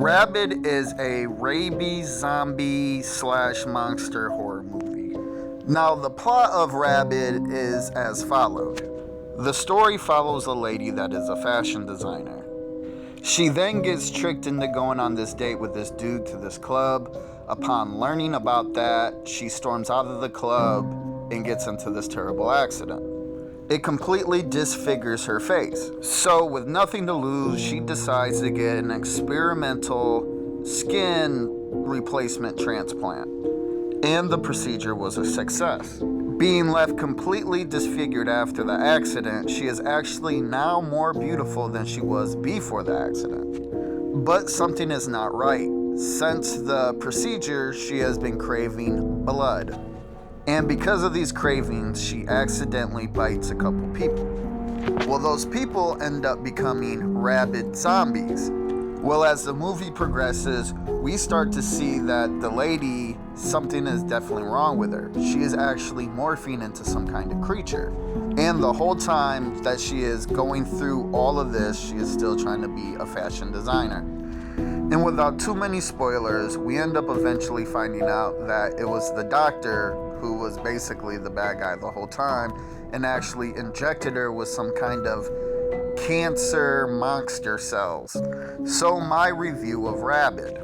Rabid is a rabies zombie slash monster horror movie. Now, the plot of Rabid is as follows. The story follows a lady that is a fashion designer. She then gets tricked into going on this date with this dude to this club. Upon learning about that, she storms out of the club and gets into this terrible accident. It completely disfigures her face. So, with nothing to lose, she decides to get an experimental skin replacement transplant. And the procedure was a success. Being left completely disfigured after the accident, she is actually now more beautiful than she was before the accident. But something is not right. Since the procedure, she has been craving blood. And because of these cravings, she accidentally bites a couple people. Well, those people end up becoming rabid zombies. Well, as the movie progresses, we start to see that the lady, something is definitely wrong with her. She is actually morphing into some kind of creature. And the whole time that she is going through all of this, she is still trying to be a fashion designer. And without too many spoilers, we end up eventually finding out that it was the doctor who was basically the bad guy the whole time and actually injected her with some kind of cancer monster cells. So my review of Rabid.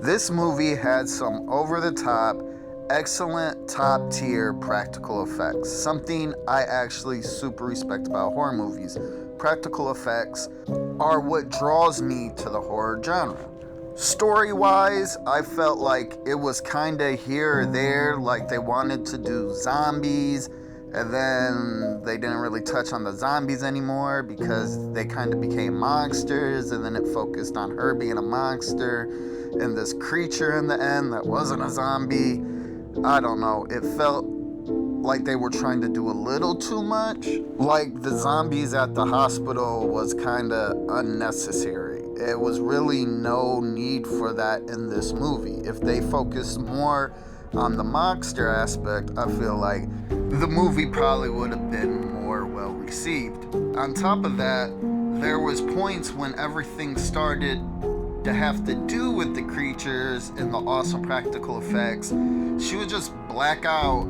This movie had some over-the-top, excellent top-tier practical effects. Something I actually super respect about horror movies. Practical effects are what draws me to the horror genre. Story-wise, I felt like it was kind of here or there, like they wanted to do zombies, and then they didn't really touch on the zombies anymore because they kind of became monsters, and then it focused on her being a monster and this creature in the end that wasn't a zombie. I don't know, it felt like they were trying to do a little too much. Like the zombies at the hospital was kind of unnecessary. It was really no need for that in this movie. If they focused more on the monster aspect, I feel like the movie probably would have been more well received. On top of that, there was points when everything started to have to do with the creatures and the awesome practical effects. She would just black out,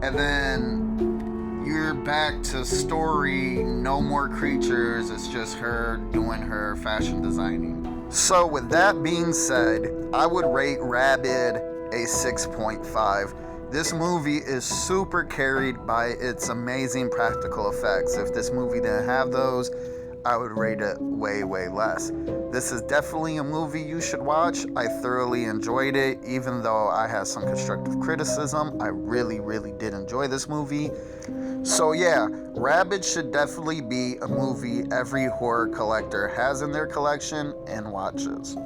and then you're back to story, no more creatures, it's just her doing her fashion designing. So with that being said, I would rate Rabid a 6.5. This movie is super carried by its amazing practical effects. If this movie didn't have those, I would rate it way, way less. This is definitely a movie you should watch. I thoroughly enjoyed it, even though I had some constructive criticism. I really, really did enjoy this movie. So yeah, Rabid should definitely be a movie every horror collector has in their collection and watches.